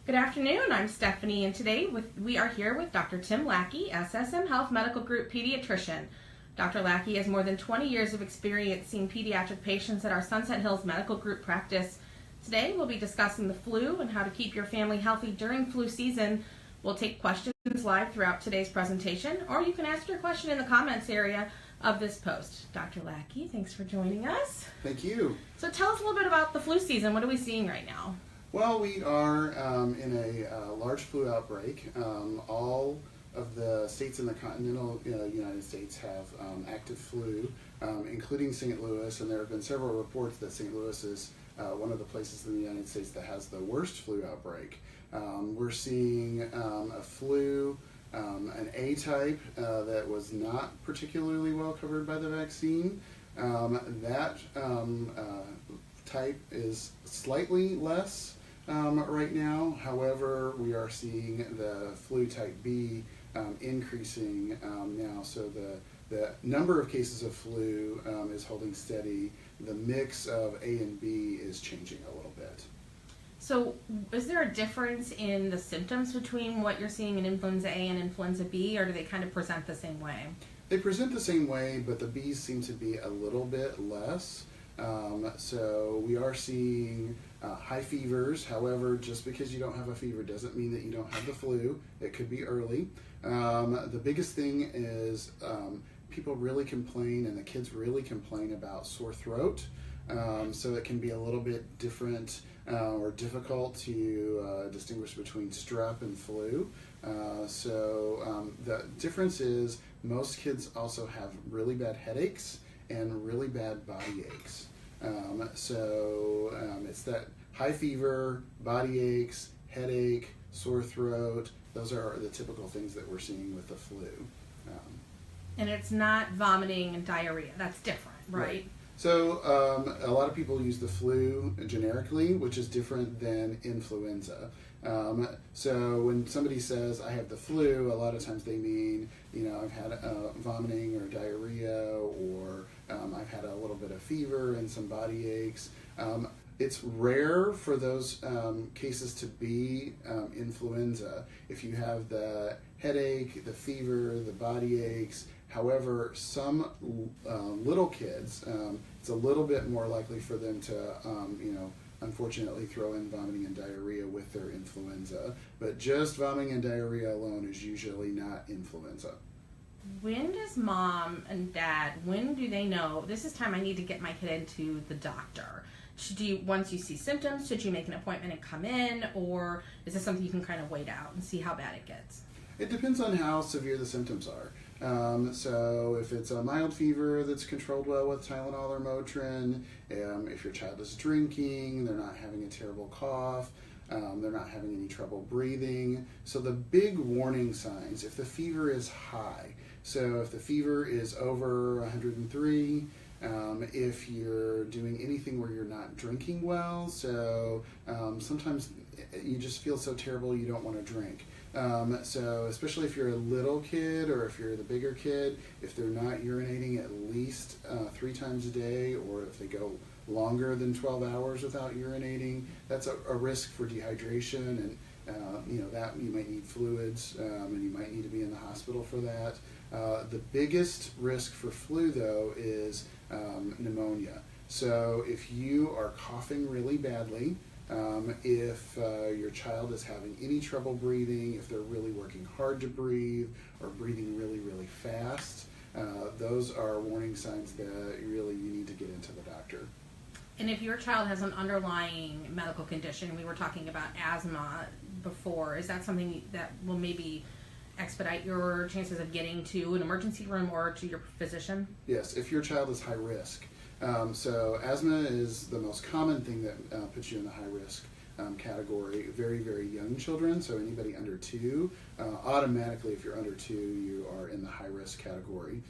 Good afternoon, I'm Stephanie, and today we are here with Dr. Tim Lackey, SSM Health Medical Group Pediatrician. Dr. Lackey has more than 20 years of experience seeing pediatric patients at our Sunset Hills Medical Group practice. Today we'll be discussing the flu and how to keep your family healthy during flu season. We'll take questions live throughout today's presentation, or you can ask your question in the comments area of this post. Dr. Lackey, thanks for joining us. Thank you. So tell us a little bit about the flu season. What are we seeing right now? Well, we are in a large flu outbreak. All of the states in the continental United States have active flu, including St. Louis, and there have been several reports that St. Louis is one of the places in the United States that has the worst flu outbreak. We're seeing a flu, an A type that was not particularly well covered by the vaccine. That type is slightly less right now. However, we are seeing the flu type B increasing now. So the number of cases of flu is holding steady. The mix of A and B is changing a little bit. So is there a difference in the symptoms between what you're seeing in influenza A and influenza B, or do they kind of present the same way? They present the same way, but the B's seem to be a little bit less. So we are seeing high fevers. However, just because you don't have a fever doesn't mean that you don't have the flu. It could be early. The biggest thing is people really complain, and the kids really complain about sore throat. So it can be a little bit different or difficult to distinguish between strep and flu. The difference is most kids also have really bad headaches and really bad body aches. It's that high fever, body aches, headache, sore throat. Those are the typical things that we're seeing with the flu. And it's not vomiting and diarrhea. That's different, right? So a lot of people use the flu generically, which is different than influenza. So when somebody says, I have the flu, a lot of times they mean, I've had vomiting or diarrhea, or I've had a little bit of fever and some body aches. It's rare for those cases to be influenza. If you have the headache, the fever, the body aches. However, some little kids, it's a little bit more likely for them to, unfortunately throw in vomiting and diarrhea with their influenza. But just vomiting and diarrhea alone is usually not influenza. When does mom and dad, when do they know, this is time I need to get my kid into the doctor? Once you see symptoms, should you make an appointment and come in, or is this something you can kind of wait out and see how bad it gets? It depends on how severe the symptoms are. So if it's a mild fever that's controlled well with Tylenol or Motrin, if your child is drinking, they're not having a terrible cough, they're not having any trouble breathing. So the big warning signs, if the fever is high, so if the fever is over 103, if you're doing anything where you're not drinking well, so sometimes you just feel so terrible you don't want to drink. So especially if you're a little kid or if you're the bigger kid, if they're not urinating at least 3 times a day, or if they go longer than 12 hours without urinating, that's a risk for dehydration, and that you might need fluids, and you might need to be in the hospital for that. The biggest risk for flu, though, is pneumonia. So if you are coughing really badly, if your child is having any trouble breathing, if they're really working hard to breathe or breathing really, really fast, those are warning signs that really you need to get into the doctor. And if your child has an underlying medical condition, we were talking about asthma before, is that something that will maybe expedite your chances of getting to an emergency room or to your physician? Yes, if your child is high risk. So asthma is the most common thing that puts you in the high risk category. Very, very young children, so anybody under 2, automatically if you're under 2, you are in the high risk category.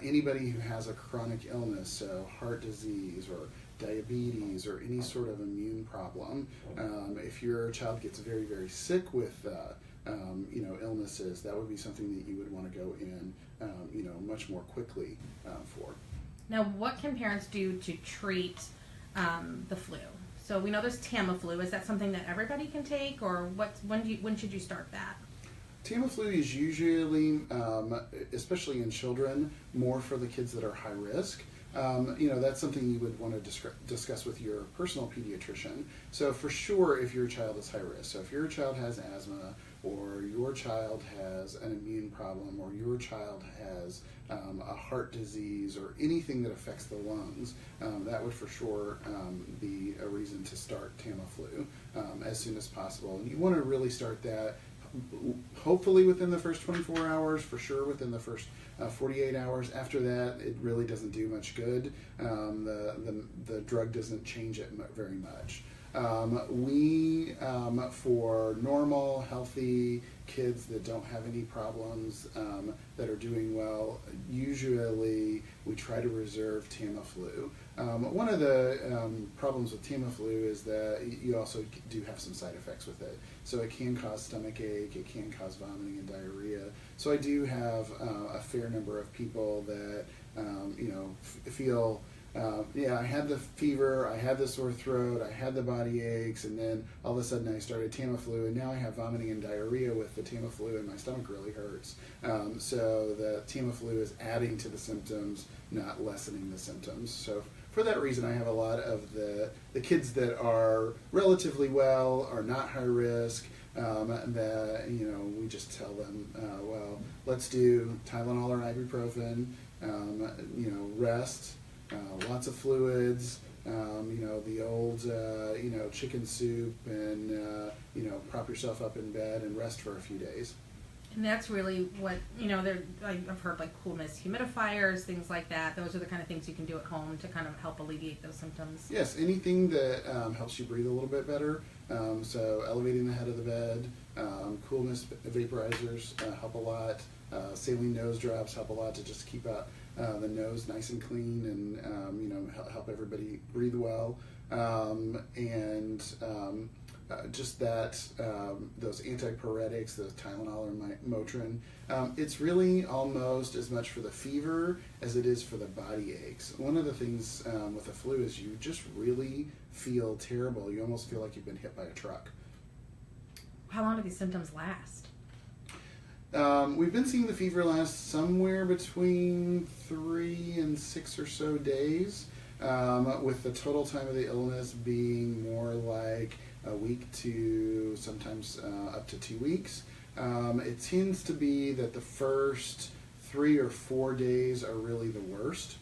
Anybody who has a chronic illness, so heart disease or diabetes or any sort of immune problem, if your child gets very, very sick with illnesses, that would be something that you would want to go in much more quickly for. Now, what can parents do to treat the flu? So we know there's Tamiflu. Is that something that everybody can take, or when should you start that? Tamiflu is usually, especially in children, more for the kids that are high risk. That's something you would want to discuss with your personal pediatrician. So for sure, if your child is high risk, so if your child has asthma, or your child has an immune problem, or your child has a heart disease, or anything that affects the lungs, that would for sure be a reason to start Tamiflu as soon as possible. And you want to really start that hopefully within the first 24 hours, for sure within the first 48 hours. After that, it really doesn't do much good. The drug doesn't change it very much. For normal, healthy kids that don't have any problems, that are doing well, usually we try to reserve Tamiflu. One of the problems with Tamiflu is that you also do have some side effects with it. So it can cause stomach ache, it can cause vomiting and diarrhea. So I do have a fair number of people that feel I had the fever, I had the sore throat, I had the body aches, and then all of a sudden I started Tamiflu, and now I have vomiting and diarrhea with the Tamiflu, and my stomach really hurts. So the Tamiflu is adding to the symptoms, not lessening the symptoms. So for that reason, I have a lot of the kids that are relatively well, are not high risk, that we just tell them, let's do Tylenol or ibuprofen, rest. Lots of fluids, the old, chicken soup, and, prop yourself up in bed and rest for a few days. And that's really what, I've heard like cool mist humidifiers, things like that. Those are the kind of things you can do at home to kind of help alleviate those symptoms. Yes, anything that helps you breathe a little bit better. So elevating the head of the bed, cool mist vaporizers help a lot. Saline nose drops help a lot to just keep out the nose nice and clean, and help everybody breathe well, just that those antipyretics, those Tylenol or Motrin, it's really almost as much for the fever as it is for the body aches. One of the things with the flu is you just really feel terrible. You almost feel like you've been hit by a truck. How long do these symptoms last? We've been seeing the fever last somewhere between 3 and 6 or so days, with the total time of the illness being more like a week to sometimes up to 2 weeks. It tends to be that the first 3 or 4 days are really the worst.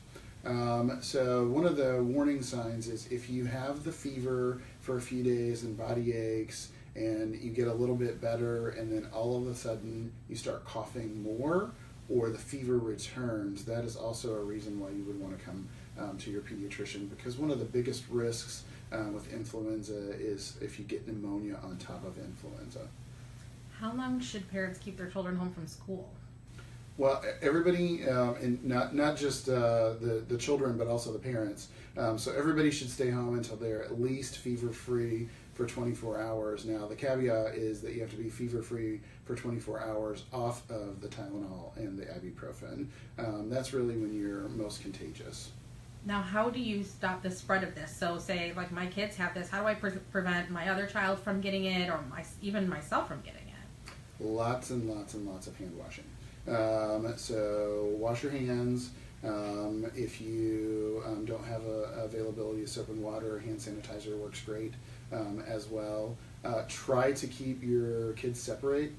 So one of the warning signs is if you have the fever for a few days and body aches, and you get a little bit better, and then all of a sudden you start coughing more, or the fever returns, that is also a reason why you would want to come to your pediatrician, because one of the biggest risks with influenza is if you get pneumonia on top of influenza. How long should parents keep their children home from school? Well, everybody, and not just the children, but also the parents. So everybody should stay home until they're at least fever-free for 24 hours. Now, the caveat is that you have to be fever-free for 24 hours off of the Tylenol and the ibuprofen. That's really when you're most contagious. Now, how do you stop the spread of this? So say, like, my kids have this. How do I prevent my other child from getting it, or even myself from getting it? Lots and lots and lots of hand washing. So wash your hands. If you don't have availability of soap and water, hand sanitizer works great as well. Try to keep your kids separate.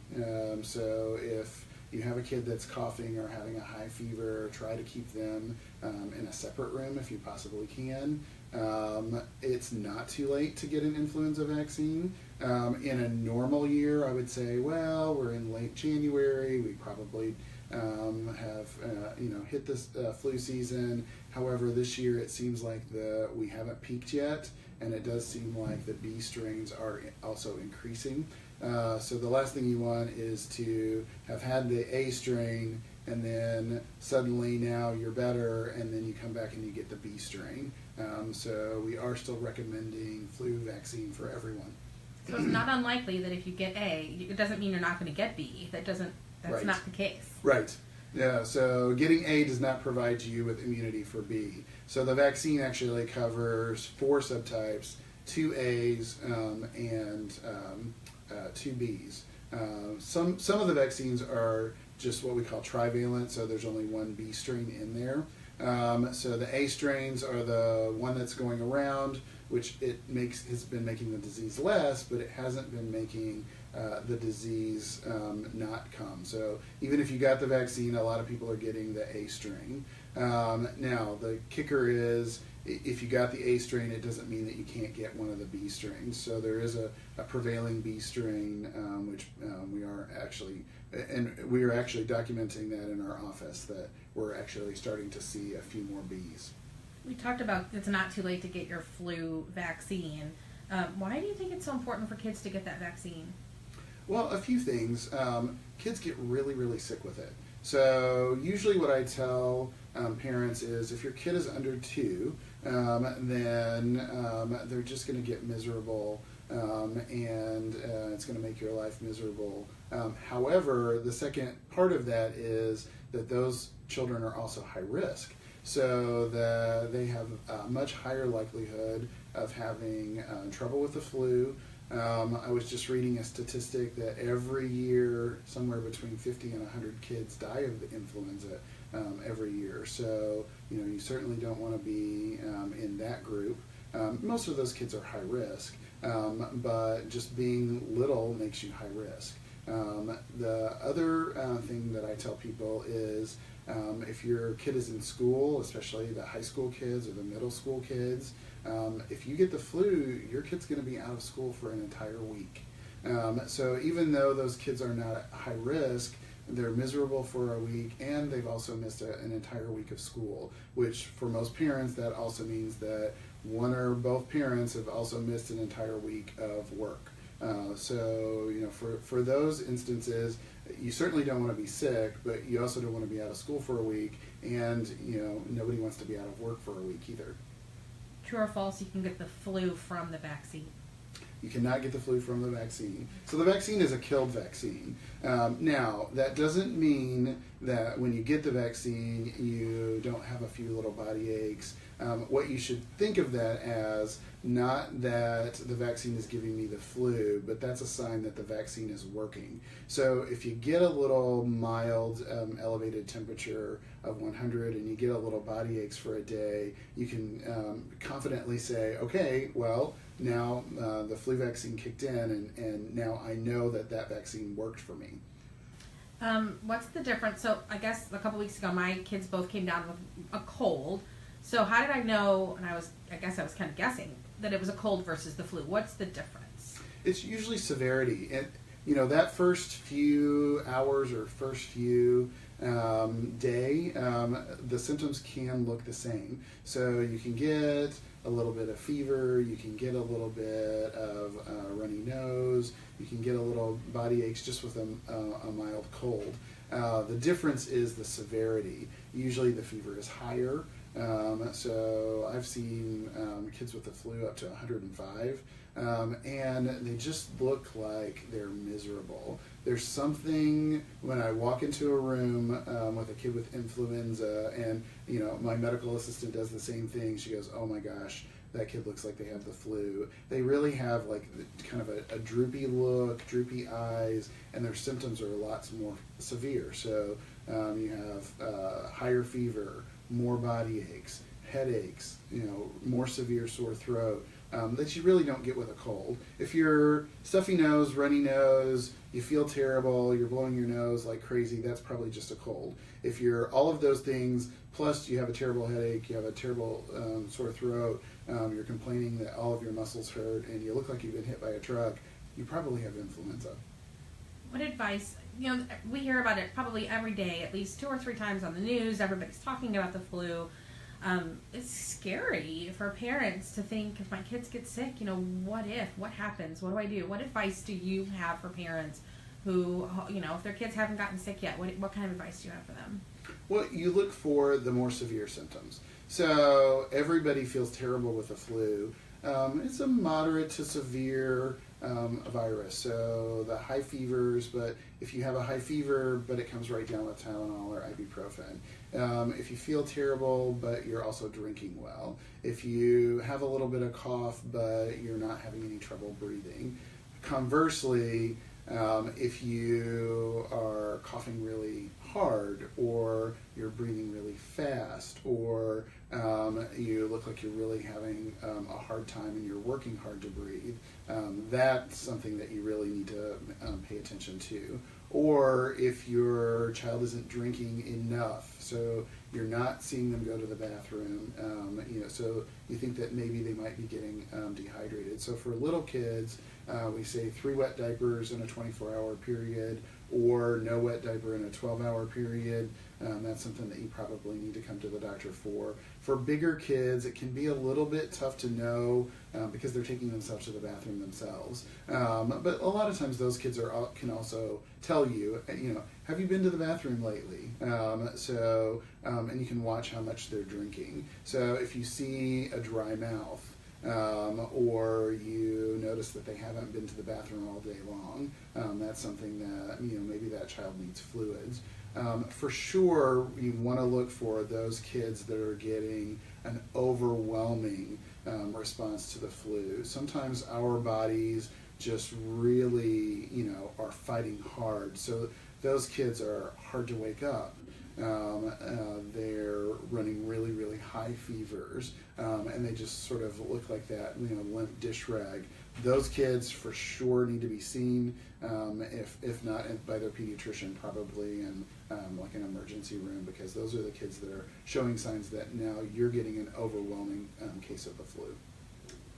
So if you have a kid that's coughing or having a high fever, try to keep them in a separate room if you possibly can. It's not too late to get an influenza vaccine. In a normal year, I would say, well, we're in late January, we probably have hit this flu season. However, this year it seems like we haven't peaked yet, and it does seem like the B strains are also increasing. So the last thing you want is to have had the A strain, and then suddenly now you're better, and then you come back and you get the B strain. So we are still recommending flu vaccine for everyone. So it's not unlikely that if you get A, it doesn't mean you're not going to get B. That's right. Not the case. Right. Yeah, so getting A does not provide you with immunity for B. So the vaccine actually covers 4 subtypes, 2 A's and 2 B's. Some of the vaccines are just what we call trivalent, so there's only one B strain in there. So the A strains are the one that's going around, which has been making the disease less, but it hasn't been making the disease not come. So even if you got the vaccine, a lot of people are getting the A strain. Now the kicker is, if you got the A strain, it doesn't mean that you can't get one of the B strains. So there is a prevailing B strain, which we are actually documenting that in our office, that we're actually starting to see a few more Bs. We talked about it's not too late to get your flu vaccine. Why do you think it's so important for kids to get that vaccine? Well, a few things. Kids get really, really sick with it. So usually what I tell parents is, if your kid is under 2, then they're just going to get miserable, and it's going to make your life miserable. However, the second part of that is that those children are also high risk. So they have a much higher likelihood of having trouble with the flu. I was just reading a statistic that every year somewhere between 50 and 100 kids die of the influenza every year. So you certainly don't want to be in that group. Most of those kids are high risk, but just being little makes you high risk. The other thing that I tell people is, if your kid is in school, especially the high school kids or the middle school kids, if you get the flu, your kid's going to be out of school for an entire week. So even though those kids are not at high risk, they're miserable for a week, and they've also missed an entire week of school, which for most parents, that also means that one or both parents have also missed an entire week of work. So for those instances, you certainly don't want to be sick, but you also don't want to be out of school for a week, and nobody wants to be out of work for a week either. True or false, you can get the flu from the vaccine? You cannot get the flu from the vaccine. So the vaccine is a killed vaccine. Now, that doesn't mean that when you get the vaccine, you don't have a few little body aches. What you should think of that as, not that the vaccine is giving me the flu, but that's a sign that the vaccine is working. So if you get a little mild elevated temperature of 100 and you get a little body aches for a day, you can confidently say, okay, well, now the flu vaccine kicked in, and now I know that vaccine worked for me. What's the difference? So I guess a couple weeks ago, my kids both came down with a cold. So how did I know, and I guess I was kind of guessing, that it was a cold versus the flu? What's the difference? It's usually severity. And that first few hours or first few day, the symptoms can look the same. So you can get a little bit of fever, you can get a little bit of runny nose, you can get a little body aches just with a mild cold. The difference is the severity. Usually the fever is higher. So I've seen kids with the flu up to 105, and they just look like they're miserable. There's something when I walk into a room with a kid with influenza, and my medical assistant does the same thing. She goes, "Oh my gosh, that kid looks like they have the flu." They really have like kind of a droopy look, droopy eyes, and their symptoms are lots more severe. So you have higher fever, more body aches, headaches, more severe sore throat, that you really don't get with a cold. If you're stuffy nose, runny nose, you feel terrible, you're blowing your nose like crazy, that's probably just a cold. If you're all of those things, plus you have a terrible headache, you have a terrible sore throat, you're complaining that all of your muscles hurt, and you look like you've been hit by a truck, you probably have influenza. What advice, we hear about it probably every day, at least 2 or 3 times on the news. Everybody's talking about the flu. It's scary for parents to think, if my kids get sick, what happens? What do I do? What advice do you have for parents who, if their kids haven't gotten sick yet, what kind of advice do you have for them? Well, you look for the more severe symptoms. So everybody feels terrible with the flu. It's a moderate to severe virus. So the high fevers, but if you have a high fever, but it comes right down with Tylenol or ibuprofen. If you feel terrible, but you're also drinking well. If you have a little bit of cough, but you're not having any trouble breathing. Conversely, if you are coughing really hard, or you're breathing really fast, or you look like you're really having a hard time and you're working hard to breathe, that's something that you really need to pay attention to. Or if your child isn't drinking enough, so you're not seeing them go to the bathroom, so you think that maybe they might be getting dehydrated. So for little kids, we say 3 wet diapers in a 24-hour period, or no wet diaper in a 12-hour period. That's something that you probably need to come to the doctor for. For bigger kids, it can be a little bit tough to know because they're taking themselves to the bathroom themselves. But a lot of times those kids can also tell you, have you been to the bathroom lately? And you can watch how much they're drinking. So if you see a dry mouth, or you notice that they haven't been to the bathroom all day long, that's something that, maybe that child needs fluids. For sure, you want to look for those kids that are getting an overwhelming response to the flu. Sometimes our bodies just really, are fighting hard. So those kids are hard to wake up. They're running really, really high fevers, and they just sort of look like that, limp dish rag. Those kids for sure need to be seen, if not by their pediatrician, probably in like an emergency room, because those are the kids that are showing signs that now you're getting an overwhelming case of the flu.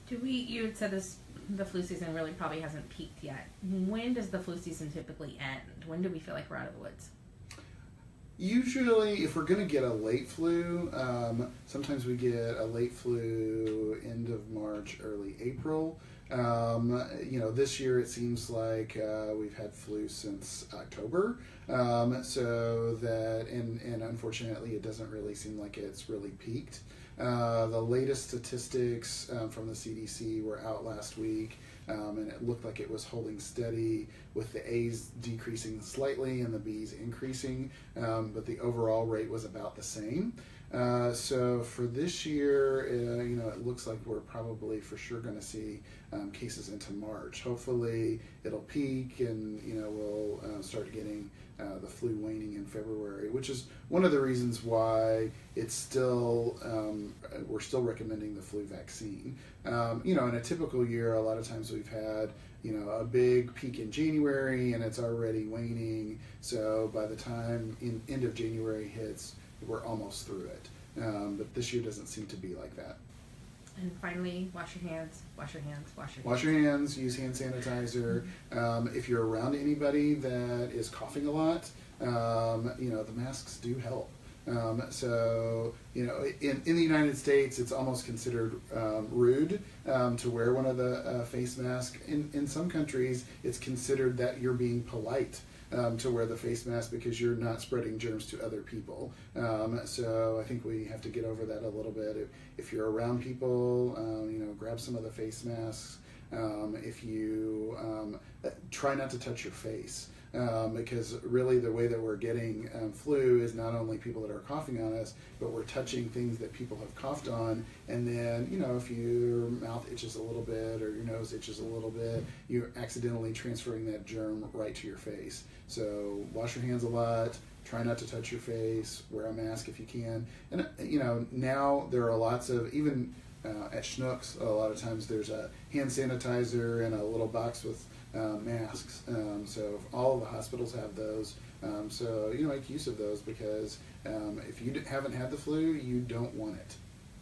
You had said the flu season really probably hasn't peaked yet. When does the flu season typically end? When do we feel like we're out of the woods? Usually, if we're going to get a late flu, sometimes we get a late flu end of March, early April. This year it seems like we've had flu since October, so that, and unfortunately it doesn't really seem like it's really peaked. The latest statistics from the CDC were out last week, and it looked like it was holding steady, with the A's decreasing slightly and the B's increasing, but the overall rate was about the same. So for this year, it looks like we're probably for sure going to see cases into March. Hopefully it'll peak, and we'll start getting the flu waning in February, which is one of the reasons why it's still we're still recommending the flu vaccine. In a typical year, a lot of times we've had a big peak in January and it's already waning. So by the time end of January hits, we're almost through it. But this year doesn't seem to be like that. And finally, wash your hands, wash your hands, wash your hands. Wash your hands, use hand sanitizer. If you're around anybody that is coughing a lot, the masks do help. So, in the United States, it's almost considered rude to wear one of the face masks. In some countries, it's considered that you're being polite to wear the face mask because you're not spreading germs to other people. So I think we have to get over that a little bit. If you're around people, grab some of the face masks. If you try not to touch your face. Because really the way that we're getting flu is not only people that are coughing on us, but we're touching things that people have coughed on, and then, if your mouth itches a little bit or your nose itches a little bit, you're accidentally transferring that germ right to your face. So wash your hands a lot, try not to touch your face, wear a mask if you can. And, now there are lots of, even at Schnucks, a lot of times there's a hand sanitizer and a little box with masks. So all of the hospitals have those. So make use of those, because if you haven't had the flu, you don't want it.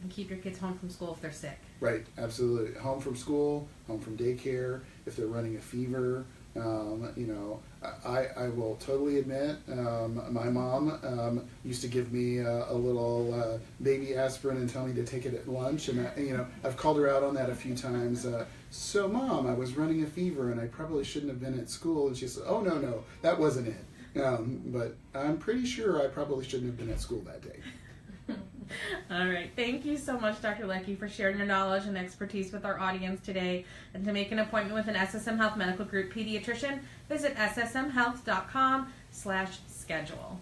And keep your kids home from school if they're sick. Right, absolutely. Home from school, home from daycare. If they're running a fever, I will totally admit, my mom used to give me a little baby aspirin and tell me to take it at lunch, and I've called her out on that a few times. So, Mom, I was running a fever and I probably shouldn't have been at school. And she said, "Oh, no, that wasn't it." But I'm pretty sure I probably shouldn't have been at school that day. All right. Thank you so much, Dr. Lackey, for sharing your knowledge and expertise with our audience today. And to make an appointment with an SSM Health Medical Group pediatrician, visit ssmhealth.com/schedule.